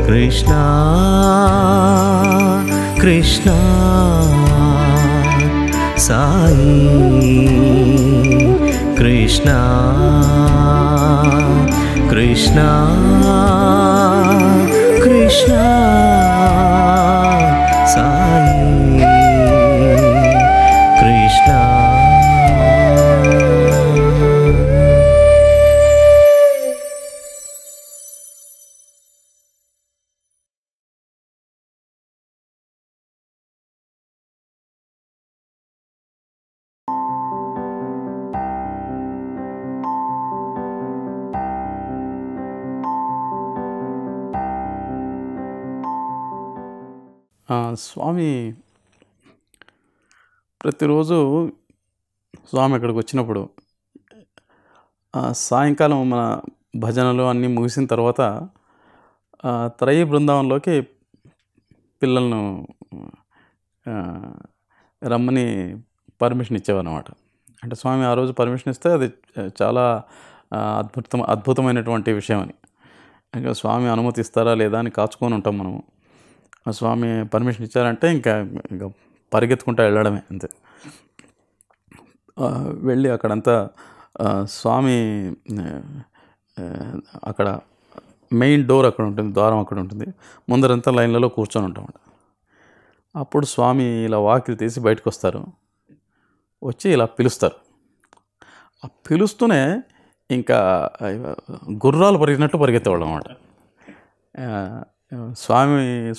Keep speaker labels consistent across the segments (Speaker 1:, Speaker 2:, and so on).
Speaker 1: కృష్ణ కృష్ణ సాయి కృష్ణ కృష్ణ కృష్ణ సాయి కృష్ణ.
Speaker 2: స్వామి ప్రతిరోజు స్వామి అక్కడికి వచ్చినప్పుడు సాయంకాలం మన భజనలు అన్నీ ముగిసిన తర్వాత త్రయీ బృందావనంలోకి పిల్లలను రమ్మని పర్మిషన్ ఇచ్చేవారు అన్నమాట. అంటే స్వామి ఆ రోజు పర్మిషన్ ఇస్తే అది చాలా అద్భుతమైనటువంటి విషయం అని. ఇంకా స్వామి అనుమతిస్తారా లేదా అని కాచుకొని ఉంటాం మనము. స్వామి పర్మిషన్ ఇచ్చారంటే ఇంకా పరిగెత్తుకుంటూ వెళ్ళడమే అంతే. వెళ్ళి అక్కడంతా స్వామి అక్కడ మెయిన్ డోర్ అక్కడ ఉంటుంది, ద్వారం అక్కడ ఉంటుంది, ముందరంతా లైన్లలో కూర్చొని ఉంటామంట. అప్పుడు స్వామి ఇలా వాకిలి తీసి బయటకు వస్తారు, వచ్చి ఇలా పిలుస్తారు. ఆ పిలుస్తూనే ఇంకా గుర్రాలు పరిగినట్టు పరిగెత్తేవాళ్ళం అన్నమాట.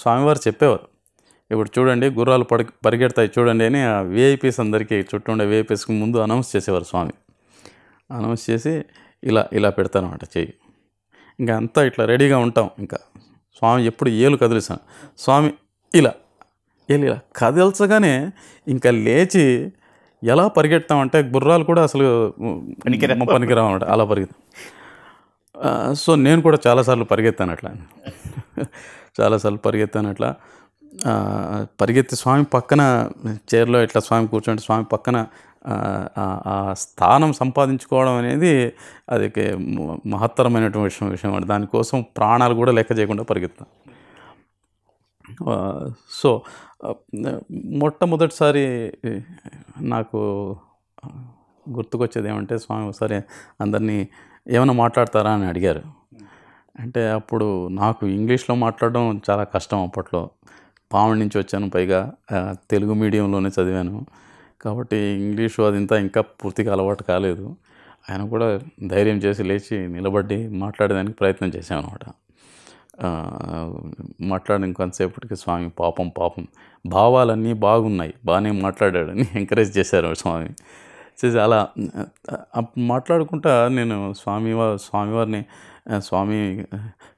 Speaker 2: స్వామివారు చెప్పేవారు, ఇప్పుడు చూడండి గుర్రాలు పరిగెడతాయి చూడండి అని ఆ విఐపీస్ అందరికీ చుట్టూ ఉండే విఐపీస్కి ముందు అనౌన్స్ చేసేవారు స్వామి. అనౌన్స్ చేసి ఇలా ఇలా పెడతారన్నమాట చెయ్యి. ఇంకా అంతా ఇట్లా రెడీగా ఉంటాం. ఇంకా స్వామి ఎప్పుడు ఏలు కదిలిస్తాను, స్వామి ఇలా ఇలా కదల్చగానే ఇంకా లేచి ఎలా పరిగెడతామంటే గుర్రాలు కూడా అసలు పనికిరామన్నమాట, అలా పరిగెత్తాం. సో నేను కూడా చాలాసార్లు పరిగెత్తాను అట్లా, పరిగెత్తి స్వామి పక్కన చైర్లో ఇట్లా స్వామి కూర్చోండి, స్వామి పక్కన ఆ స్థానం సంపాదించుకోవడం అనేది అది మహత్తరమైనటువంటి విషయం అండి. దానికోసం ప్రాణాలు కూడా లెక్క చేయకుండా పరిగెత్తాను. సో మొట్టమొదటిసారి నాకు గుర్తుకొచ్చేది ఏమంటే, స్వామి ఒకసారి అందరినీ ఏమైనా మాట్లాడతారా అని అడిగారు. అంటే అప్పుడు నాకు ఇంగ్లీష్లో మాట్లాడడం చాలా కష్టం. అప్పట్లో పావని నుంచి వచ్చాను, పైగా తెలుగు మీడియంలోనే చదివాను కాబట్టి ఇంగ్లీషు అదింతా ఇంకా పూర్తిగా అలవాటు కాలేదు. ఆయన కూడా ధైర్యం చేసి లేచి నిలబడి మాట్లాడడానికి ప్రయత్నం చేశాను అనమాట. మాట్లాడిన కొంతసేపటికి స్వామి పాపం భావాలన్నీ బాగున్నాయి, బాగానే మాట్లాడాడని ఎంకరేజ్ చేశారు స్వామి. చేసి అలా మాట్లాడుకుంటా నేను స్వామివారిని స్వామి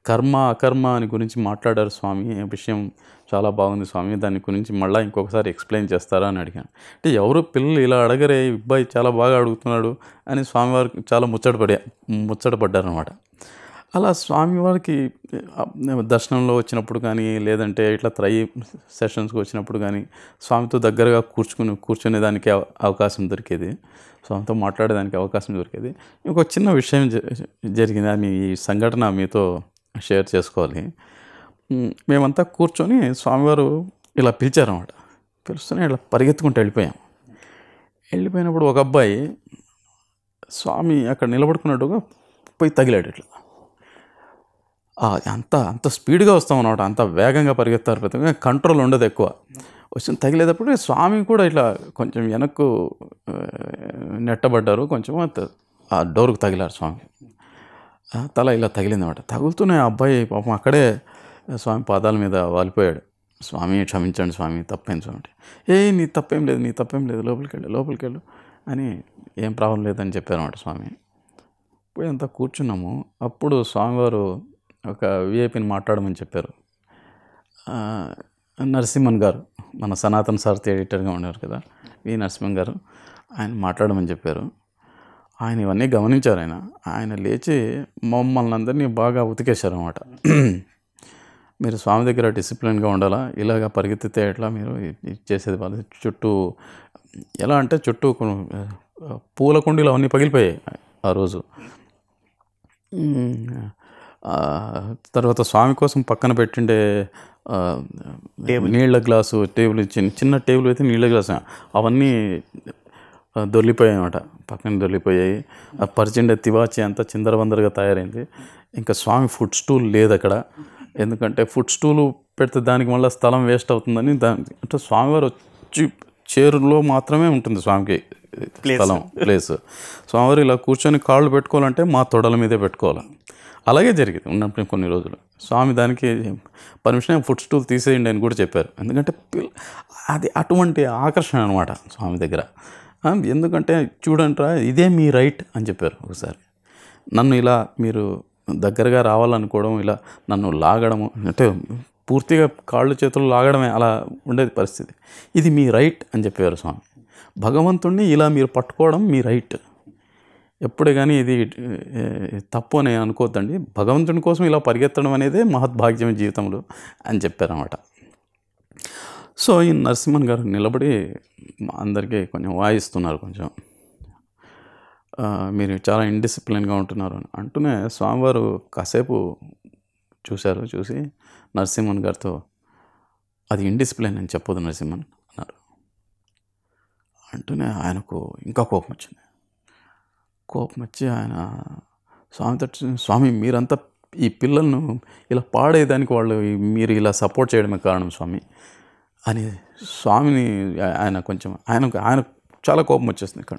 Speaker 2: కర్మ అకర్మ అని గురించి మాట్లాడారు స్వామి, విషయం చాలా బాగుంది స్వామి, దాని గురించి మళ్ళీ ఇంకొకసారి ఎక్స్ప్లెయిన్ చేస్తారా అని అడిగాను. అంటే ఎవరు పిల్లలు ఇలా అడగరే, అబ్బాయి చాలా బాగా అడుగుతున్నాడు అని స్వామివారికి చాలా ముచ్చటపడ్డారు అనమాట. అలా స్వామివారికి దర్శనంలో వచ్చినప్పుడు కానీ, లేదంటే ఇట్లా త్రయీ సెషన్స్కి వచ్చినప్పుడు కానీ స్వామితో దగ్గరగా కూర్చునేదానికి అవకాశం దొరికేది, స్వామితో మాట్లాడేదానికి అవకాశం దొరికేది. ఇంకొక చిన్న విషయం జరిగింది, అది ఈ సంఘటన మీతో షేర్ చేసుకోవాలి. మేమంతా కూర్చొని స్వామివారు ఇలా పిలిచారన్నమాట. పిలుస్తూనే ఇలా పరిగెత్తుకుంటూ వెళ్ళిపోయినప్పుడు ఒక అబ్బాయి స్వామి అక్కడ నిలబడుకున్నట్టుగా పోయి తగిలాడు. ఇట్లా అంత స్పీడ్గా వస్తాం అనమాట, అంత వేగంగా పరిగెత్తారు, ప్రతి కంట్రోల్ ఉండదు ఎక్కువ. వచ్చి తగిలేటప్పుడు స్వామి కూడా ఇట్లా కొంచెం వెనక్కు నెట్టబడ్డారు, కొంచెం ఆ డోర్కు తగిలారు స్వామి. తల ఇలా తగిలిందన్నమాట. తగులుతూనే ఆ అబ్బాయి పాపం అక్కడే స్వామి పాదాల మీద వాలిపోయాడు. స్వామి క్షమించండి స్వామి, తప్పైంది స్వామి. నీ తప్పేం లేదు, లోపలికి వెళ్ళు అని, ఏం ప్రాబ్లం లేదని చెప్పారన్నమాట స్వామి. పోయి అంతా కూర్చున్నాము. అప్పుడు స్వామివారు ఒక విఐపిని మాట్లాడమని చెప్పారు. నరసింహన్ గారు, మన సనాతన సారథి ఎడిటర్గా ఉన్నారు కదా, వి నరసింహన్ గారు, ఆయన మాట్లాడమని చెప్పారు. ఆయన ఇవన్నీ గమనించారు. ఆయన లేచి మమ్మల్ని అందరినీ బాగా ఉతికేశారు అన్నమాట. మీరు స్వామి దగ్గర డిసిప్లిన్గా ఉండాలా, ఇలాగ పరిగెత్తితే ఎట్లా, మీరు చేసేది వాళ్ళు చుట్టూ ఎలా అంటే చుట్టూ పూల కుండీలు అవన్నీ పగిలిపోయాయి ఆ రోజు. తర్వాత స్వామి కోసం పక్కన పెట్టిండే నీళ్ళ గ్లాసు టేబుల్, చిన్న టేబుల్ అయితే నీళ్ళ గ్లాసు, అవన్నీ దొర్లిపోయాయి అన్నమాట, పక్కన దొర్లిపోయాయి. ఆ పరిచిండే తివాచి అంతా చిందరవందరగా తయారైంది. ఇంకా స్వామి ఫుడ్ స్టూల్ లేదు అక్కడ, ఎందుకంటే ఫుడ్ స్టూలు పెడితే దానికి మళ్ళీ స్థలం వేస్ట్ అవుతుందని, అంటే స్వామివారు వచ్చి చైర్లో మాత్రమే ఉంటుంది స్వామికి స్థలం, ప్లేస్. స్వామివారు ఇలా కూర్చొని కాళ్ళు పెట్టుకోవాలంటే మా తొడల మీదే పెట్టుకోవాలి. అలాగే జరిగింది ఉన్నప్పుడు కొన్ని రోజులు. స్వామి దానికి పర్మిషన్, ఫుడ్ స్టూల్ తీసేయండి అని కూడా చెప్పారు. ఎందుకంటే అది అటువంటి ఆకర్షణ అనమాట స్వామి దగ్గర. ఎందుకంటే చూడండిరా, ఇదే మీ రైట్ అని చెప్పారు. ఒకసారి నన్ను ఇలా మీరు దగ్గరగా రావాలనుకోవడం, ఇలా నన్ను లాగడము, అంటే పూర్తిగా కాళ్ళు చేతులు లాగడమే అలా ఉండేది పరిస్థితి. ఇది మీ రైట్ అని చెప్పారు స్వామి. భగవంతుణ్ణి ఇలా మీరు పట్టుకోవడం మీ రైట్, ఎప్పుడే కానీ ఇది తప్పు అని అనుకోవద్దండి, భగవంతుని కోసం ఇలా పరిగెత్తడం అనేదే మహద్భాగ్యం జీవితంలో అని చెప్పారన్నమాట. సో ఈ నరసింహన్ గారు నిలబడి అందరికీ కొంచెం వాయిస్తున్నారు, కొంచెం మీరు చాలా ఇండిసిప్లిన్గా ఉంటున్నారు అని అంటూనే స్వామివారు కాసేపు చూశారు. చూసి నరసింహన్ గారితో, అది ఇండిసిప్లిన్ అని చెప్పొద్దు నరసింహన్ అన్నారు. అంటూనే ఆయనకు ఇంకా కోపం వచ్చి ఆయన స్వామి మీరంతా ఈ పిల్లలను ఇలా పాడేదానికి వాళ్ళు మీరు ఇలా సపోర్ట్ చేయడమే కారణం స్వామి అని స్వామిని ఆయన చాలా కోపం వచ్చేస్తుంది. ఇక్కడ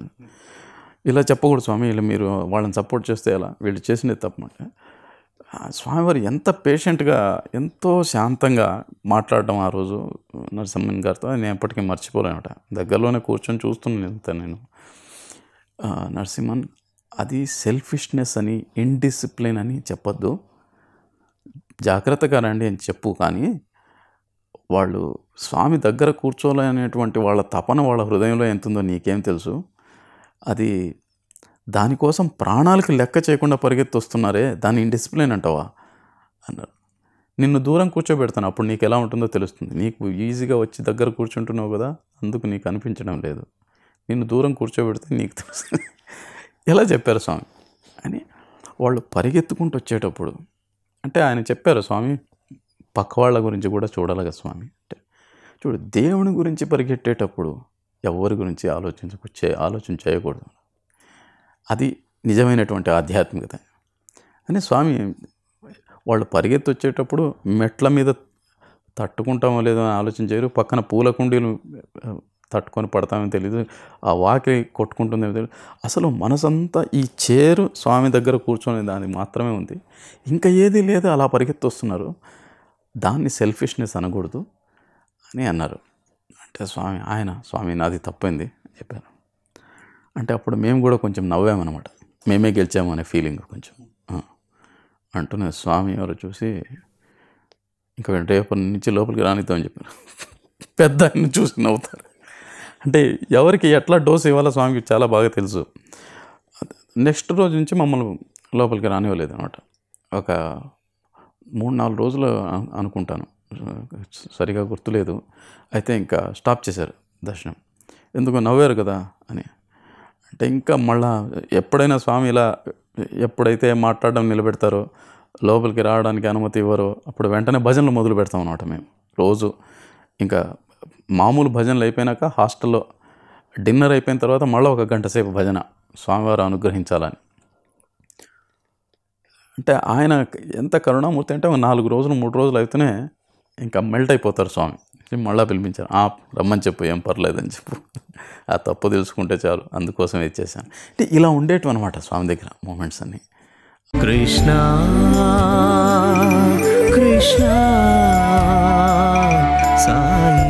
Speaker 2: ఇలా చెప్పకూడదు స్వామి, ఇలా మీరు వాళ్ళని సపోర్ట్ చేస్తే ఎలా, వీళ్ళు చేసినది తప్పమంటే. స్వామివారు ఎంత పేషెంట్గా, ఎంతో శాంతంగా మాట్లాడడం ఆ రోజు నరసింహన్ గారితో నేను ఎప్పటికీ మర్చిపోలేనట. దగ్గరలోనే కూర్చొని చూస్తున్నాను నేను. నరసింహన్, అది సెల్ఫిష్నెస్ అని, ఇండిసిప్లిన్ అని చెప్పొద్దు, జాగ్రత్తగా రండి అని చెప్పు. కానీ వాళ్ళు స్వామి దగ్గర కూర్చోలేనటువంటి వాళ్ళ తపన వాళ్ళ హృదయంలో ఎంతుందో నీకేం తెలుసు, అది దానికోసం ప్రాణాలకు లెక్క చేయకుండా పరిగెత్తి వస్తున్నారే, దాన్ని ఇండిసిప్లిన్ అంటావా అన్నారు. నిన్ను దూరం కూర్చోబెడతాను, అప్పుడు నీకు ఎలా ఉంటుందో తెలుస్తుంది. నీకు ఈజీగా వచ్చి దగ్గర కూర్చుంటున్నావు కదా, అందుకు నీకు అనిపించడం లేదు. నిన్ను దూరం కూర్చోబెడితే నీకు తెలుస్తుంది. ఎలా చెప్పారు స్వామి అని. వాళ్ళు పరిగెత్తుకుంటూ వచ్చేటప్పుడు అంటే ఆయన చెప్పారు, స్వామి పక్క వాళ్ళ గురించి కూడా చూడాలి కదా స్వామి అంటే. చూడు, దేవుని గురించి పరిగెట్టేటప్పుడు ఎవరి గురించి ఆలోచన చేయకూడదు, అది నిజమైనటువంటి ఆధ్యాత్మికత అని స్వామి. వాళ్ళు పరిగెత్తి వచ్చేటప్పుడు మెట్ల మీద తట్టుకుంటామో లేదో అని ఆలోచన చేయరు, పక్కన పూల కుండీలు తట్టుకొని పడతామో తెలియదు, ఆ వాకి కొట్టుకుంటుందేమో తెలియదు. అసలు మనసంతా ఈ చైరు స్వామి దగ్గర కూర్చొని దానికి మాత్రమే ఉంది, ఇంకా ఏది లేదు. అలా పరిగెత్తి వస్తున్నారు, దాన్ని సెల్ఫిష్నెస్ అనకూడదు అని అన్నారు. అంటే స్వామి నాది తప్పైంది చెప్పారు. అంటే అప్పుడు మేము కూడా కొంచెం నవ్వామన్నమాట, మేమే గెలిచాము అనే ఫీలింగ్ కొంచెం. అంటూనే స్వామి ఎవరు చూసి, ఇంకా రేపటి నుంచి లోపలికి రానిద్దామని చెప్పారు. పెద్ద ఆయన చూసి నవ్వుతారు. అంటే ఎవరికి ఎట్లా డోస్ ఇవ్వాలో స్వామికి చాలా బాగా తెలుసు. నెక్స్ట్ రోజు నుంచి మమ్మల్ని లోపలికి రానివ్వలేదు అనమాట. ఒక 3-4 రోజులు అనుకుంటాను, సరిగా గుర్తులేదు. అయితే ఇంకా స్టాప్ చేశారు దర్శనం. ఎందుకో నవ్వారు కదా అని. అంటే ఇంకా మళ్ళా ఎప్పుడైనా స్వామి ఇలా ఎప్పుడైతే మాట్లాడడం నిలబెడతారో, లోపలికి రావడానికి అనుమతి ఇవ్వరో, అప్పుడు వెంటనే భజనలు మొదలు పెడతాం అన్నమాట మేము రోజు. ఇంకా మామూలు భజనలు అయిపోయినాక హాస్టల్లో డిన్నర్ అయిపోయిన తర్వాత మళ్ళీ 1 గంట సేపు భజన, స్వామివారు అనుగ్రహించాలని. అంటే ఆయన ఎంత కరుణామూర్తి అంటే 4 రోజులు 3 రోజులు అయితేనే ఇంకా మెల్ట్ అయిపోతారు స్వామి. మళ్ళీ పిలిపించారు, రమ్మని చెప్పు, ఏం పర్లేదని చెప్పు, ఆ తప్పు తెలుసుకుంటే చాలు, అందుకోసం ఇచ్చేసాను. అంటే ఇలా ఉండేటివి అనమాట స్వామి దగ్గర మూమెంట్స్ అన్నీ.
Speaker 1: కృష్ణ కృష్ణ సాయి